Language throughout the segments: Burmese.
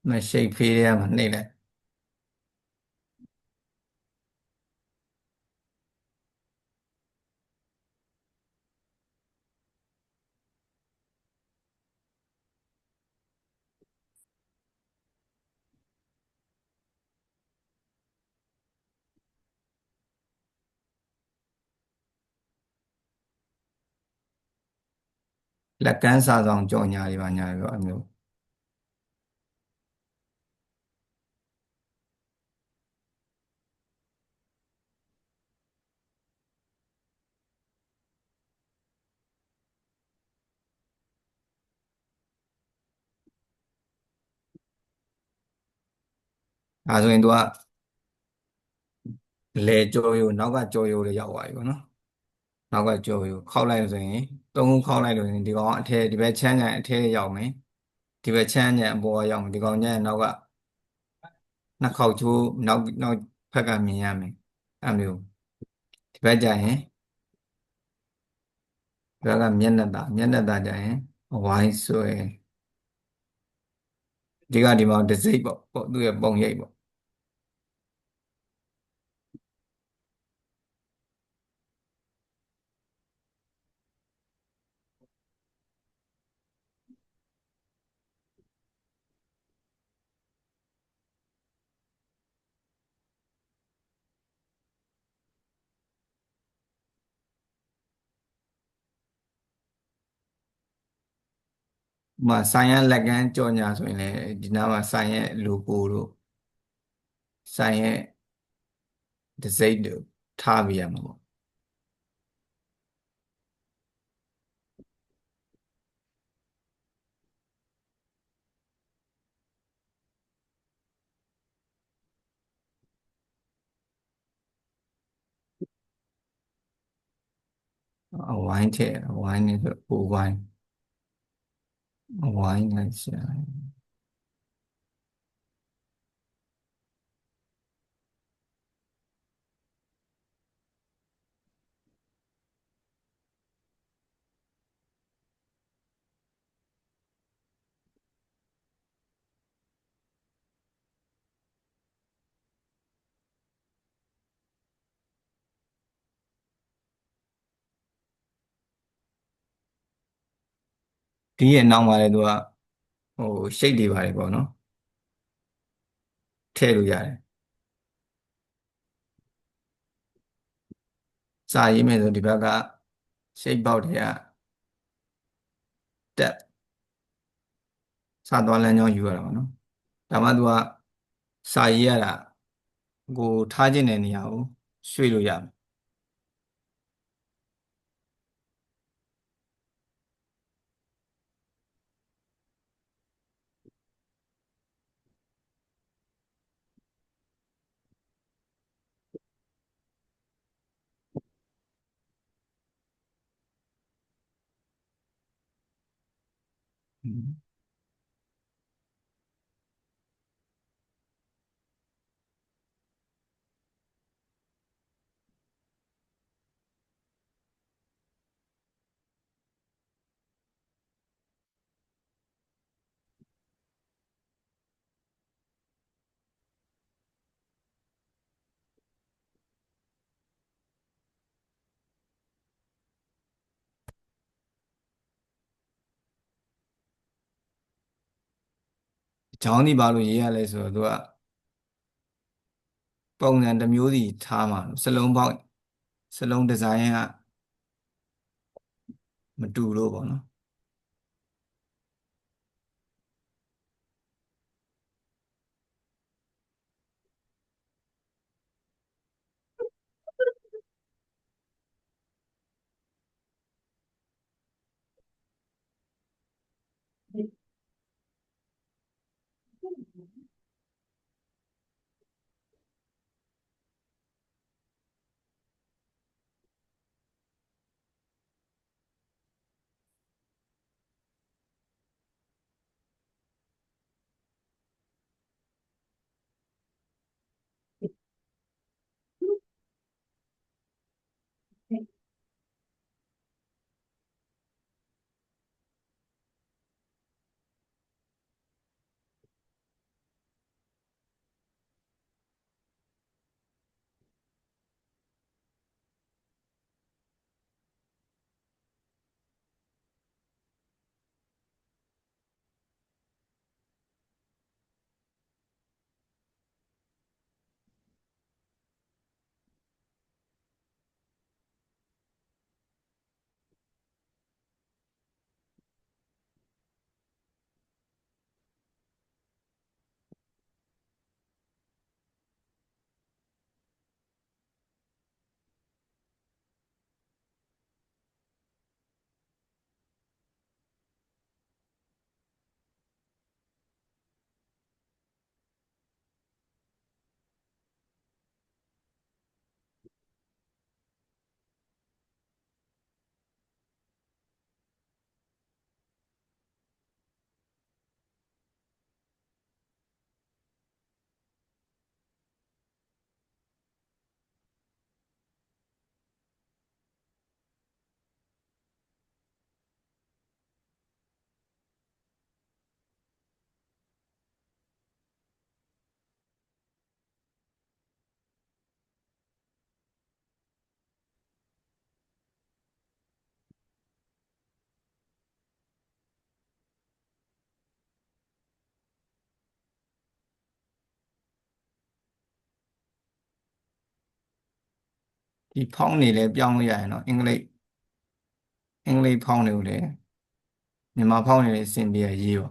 မရှိတ်ဖေးရမှာနှိပ်လိုက်လက်ကမ်းစာဆောင်ကြော်ညာတွေပါညာတွေပေါ့အမျိုးဒါဆိုရင် तू ကလေကြော်ရိုးနောက်ကကြော်ရိုးတွေရောက်သွားပြီပေါ့နော်နောက်ကကြော်ရိုးခောက်လိုက်လို့ဆိုရင်သုံးခုခောက်လိုက်လို့ဆိုရင်ဒီကောင်အထဲဒီဘက်ချမ်းချမ်းအထဲရောက်မယ်ဒီဘက်ချမ်းချမ်းအပေါ်ကရောက်မယ်ဒီကောင်ညံ့နောက်ကနှစ်ခေါက်ချိုးနောက်ဖက်ကမြင်ရမယ်အဲ့မျိုးဒီဘက်ကျရင်ဒီဘက်ကမျက်နှာသာကျရင်ဝိုင်းဆွဲဒီမှာတစ်စိတ်ပေါ့သူ့ရဲ့ပုံရိပ်ပေါ့ဥပမာဆိုင်ရဲ့လက်ကမ်းကြော်ညာဆိုရင်လည်းဒီနားမှာဆိုင်ရဲ့ logo တို့ဆိုင်ရဲ့တစ်စိတ်တို့ထားပြရမှာပေါ့အဝိုင်းထည့်အဝိုင်းနေဆိုပူဝိုင်းအဝိုင်းလိုက်ရှာဒီရဲ့နောက်မှာလည်းသူကဟိုရှိတ်တွေပါတယ်ပေါ့နော်ထည့်လို့ရတယ်စာရေးမယ်ဆိုဒီဘက်ကရှိတ်ပေါက်တွေကတက်စာသွားလမ်းကြောင်းယူရတာပေါ့နော်ဒါမှသူကစာရေးရတာကိုထားခြင်းတဲ့နေရာကိုရွှေ့လို့ရမယ်အကြောင်းဒီဘာလို့ရေးရလဲဆိုတော့သူကပုံစံတစ်မျိုးစီထားမှာစလုံးပေါက်စလုံးဒီဇိုင်းကမတူလို့ပေါ့နော် ဒီဖောင်းနေလဲပြောင်းလို့ရရင်တော့အင်္ဂလိပ်ဖောင်းတွေကိုလည်းမြန်မာဖောင်းနေလဲအဆင်ပြေရေးပါ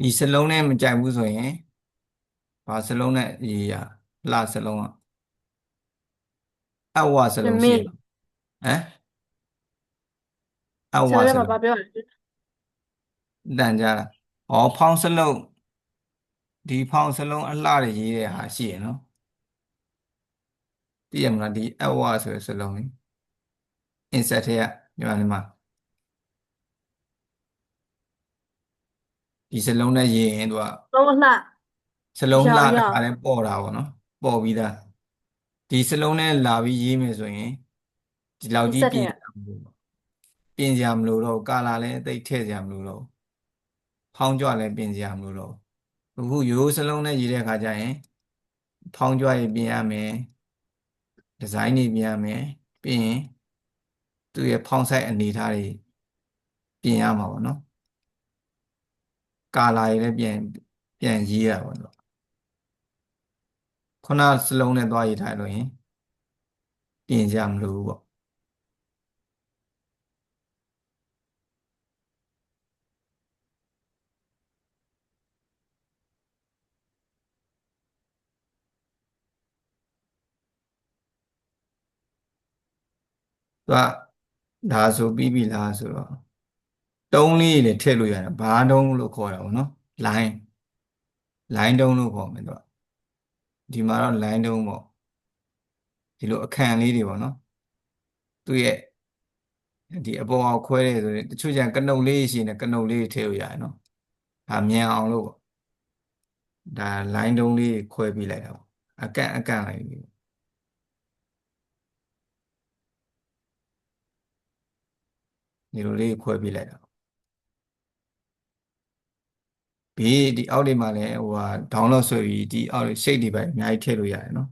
ဒီစလုံးနဲ့မကြိုက်ဘူးဆိုရင်ဘာစလုံးနဲ့ရေးရလှစလုံးကအဝစနလုံးရှိရမင်းဟမ်အဝဆရာလည်းစလုံးမပြောရဘူးတန်ကြတာဖောင်းစလုံးဒီဖောင်းစလုံးအလှတွေရေးတဲ့ဟာရှိရနော်သိရမလားဒီအဝဆိုတဲ့စလုံးကြီး insert ထဲကဒီမှာဒီစလုံးနဲ့ရေးရင်သူကတော့လှစလုံးလှရောင်ရောင်တခါလဲပေါ်တာပေါ့နော်ပေါ်ပြီးသားဒီစလုံးနဲ့လာပြီးရေးမယ်ဆိုရင်ဒီလောက်ကြီးအစ်ဆက်ထဲကပြင်စရာမလိုတော့ကာလာလည်းသိပ်ထည့်စရာမလိုတော့ဖောင်းကြွလည်းပြင်စရာမလိုတော့အခုရိုးစလုံးနဲ့ရေးတဲ့အခါကျရင်ဖောင်းကြွရေးပြင်ရမယ်ဒီဇိုင်းတွေပြင်ရမယ်ပြီးရင်သူ့ရဲ့ဖောင်းဆိုင်အနေအထားတွေပြင်ရမှာပေါ့နော်ကာလာတွေလည်းပြန်ရေးရပါတော့ခုနစလုံးနဲ့သွားရေးထားလို့ရင်ပြင်စရာမလိုဘူးပေါ့သူကဒါဆိုပြီးပြီလားဆိုတော့တုံးလေးတွေထည့်လို့ရတယ်ဘာတုံးလို့ခေါ်တာပေါ့နော်လိုင်းတုံးလို့ခေါ်မယ်သူကဒီမှာတော့လိုင်းတုံးပေါ့ဒီလိုအခန့်လေးတွေပေါ့နော်သူ့ရဲ့ဒီအပေါ်အောင်ခွဲတယ်ဆိုရင်တချို့ကျန်ကနုတ်လေးရှိနေကနုတ်လေးထည့်လို့ရတယ်နော်ဒါမြန်အောင်လို့ပေါ့ဒါလိုင်းတုံးလေးခွဲပြီးလိုက်တာပေါ့အကန့်လိုက်ပြီးဒီလိုလေးခွဲပြီးလိုက်တာဒီအောက်လေးမှာလည်းဟိုဟာ download ဆိုပြီးဒီအောက်လေး shape တွေပဲအများကြီးထည့်လို့ရတယ်နော်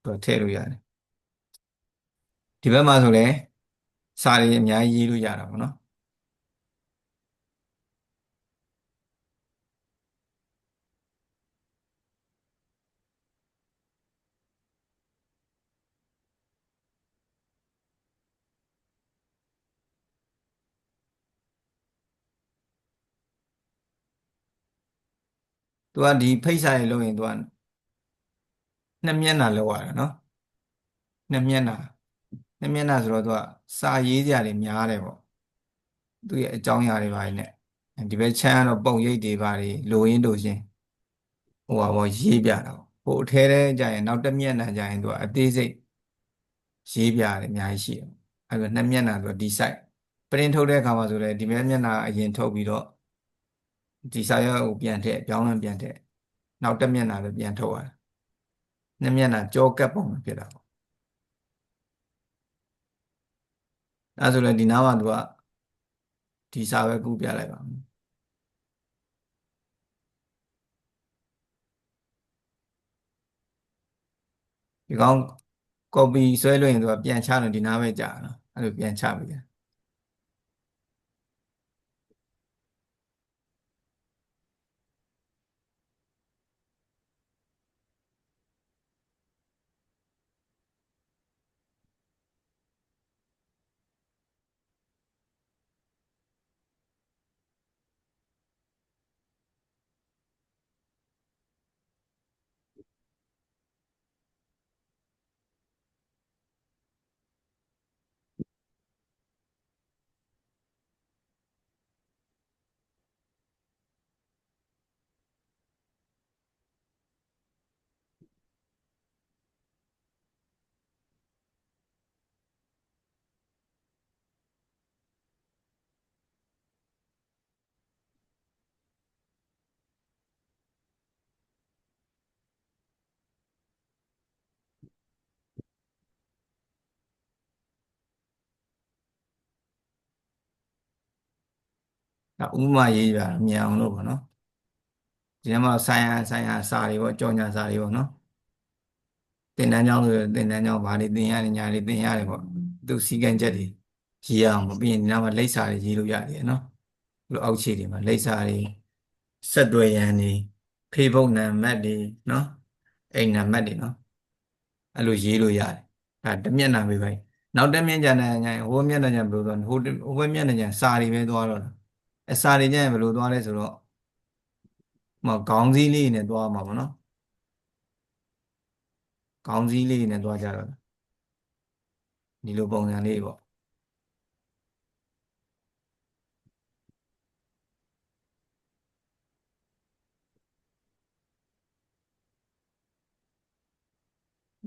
သူထည့်လို့ရတယ်ဒီဘက်မှာဆိုလည်းစာတွေအများကြီးရေးလို့ရတာပေါ့နော်သူကဒီဖိတ်စာတွေလုပ်ရင်သူကနှစ်မျက်နှာလောက်ရတာနော်နှစ်မျက်နှာနှစ်မျက်နှာဆိုတော့သူကစာရေးစရာတွေများတယ်ပေါ့သူရဲ့အကြောင်းအရာတွေပါနေဒီဘက်ချမ်းကတော့ပုံရိပ်တွေပါတွေလိုရင်းလိုရှင်းဟိုပါပေါ့ရေးပြတာပေါ့ဟိုအထဲထဲကျရင်နောက်တစ်မျက်နှာကျရင်သူကအသေးစိတ်ရေးပြတယ်အများကြီးရှိတယ်အဲ့ဒါနှစ်မျက်နှာဆိုဒီ site print ထုတ်တဲ့အခါမှာဆိုလည်းဒီဘက်မျက်နှာအရင်ထုတ်ပြီးတော့ဒီစာရွက်ကိုပြန်ထည့်ပြောင်းလဲပြန်ထည့်နောက်တစ်မျက်နှာပဲပြန်ထုတ်ရတယ်နှစ်မျက်နှာကြောကပ်ပုံဖြစ်တာပေါ့အဲဆိုလည်းဒီနားမှာသူကဒီစာပဲကူးပြလိုက်ပါမယ်ဒီကောင် copy ဆွဲလို့ရင်သူကပြန်ချလို့ဒီနားပဲကြာနော်အဲ့လိုပြန်ချပြီ ဒါဥပမာရေးပြမြင်အောင်လို့ပေါ့နော်ဒီထဲမှာဆိုင်ရာစာတွေပေါ့ကြော်ညာစာတွေပေါ့နော်သင်တန်းကျောင်းဆိုသင်တန်းကျောင်းဘာတွေသင်ရတယ်ညာတွေသင်ရတယ်ပေါ့သူစည်းကမ်းချက်တွေရေးရအောင်ပေါ့ပြီးရင်ဒီနောက်မှာလိပ်စာတွေရေးလို့ရတယ်နော်ဒီလိုအောက်ခြေတွေမှာလိပ်စာတွေဆက်သွယ်ရန်တွေ Facebook နံပါတ်တွေနော်အိမ်နံပါတ်တွေနော်အဲ့လိုရေးလို့ရတယ်ဒါတစ်မျက်နှာပဲပဲနောက်တစ်မျက်နှာကျရင်ဟိုမျက်နှာကျဘယ်လိုသွားဟိုဘက်မျက်နှာကျစာတွေပဲသွားတော့တာအစာတွေကျရင်ဘယ်လိုသွားလဲဆိုတော့ဟိုခေါင်းစည်းလေးနဲ့သွားမှာပေါ့နော်ခေါင်းစည်းလေးနဲ့သွားကြတော့ဒီလိုပုံစံလေးပေါ့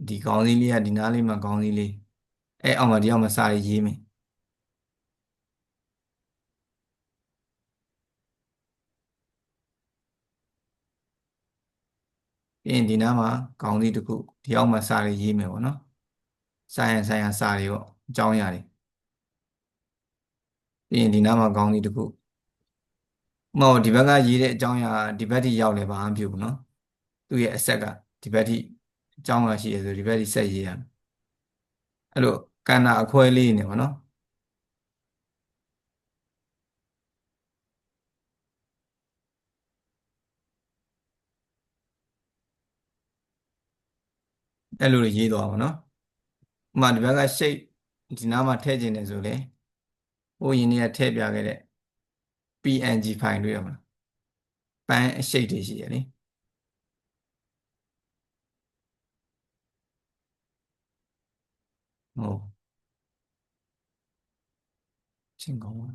ဒီခေါင်းစည်းလေးကဒီနားလေးမှာခေါင်းစည်းလေးအဲ့အောက်မှာဒီအောက်မှာစာရေးမယ်ပြီးရင်ဒီနားမှာခေါင်းစည်းတစ်ခုဒီအောက်မှာစာရေးမယ်ပေါ့နော်ဆိုင်ရာစာတွေပေါ့အကြောင်းအရာတွေပြီးရင်ဒီနားမှာခေါင်းစည်းတစ်ခုမဟုတ်ဒီဘက်ကရေးတဲ့အကြောင်းအရာဒီဘက်ထိရောက်လဲဘာမှမဖြစ်ဘူးနော်သူ့ရဲ့အဆက်ကဒီဘက်ထိအကြောင်းအရာရှိရဆိုဒီဘက်ထိဆက်ရေးရမယ်အဲ့လိုကဏ္ဍအခွဲလေးနေပေါ့နော်အဲ့လိုရေးသွားပါနော်ဥပမာဒီဘက်က shape ဒီနားမှာထည့်ခြင်းနေဆိုလေဟိုရင်းနေရထည့်ပြခဲ့တဲ့ PNG file တွေ့ရမှာပန်းအရှိတ်တွေရှိရလေဟုတ်ချင်းကောင်းပါ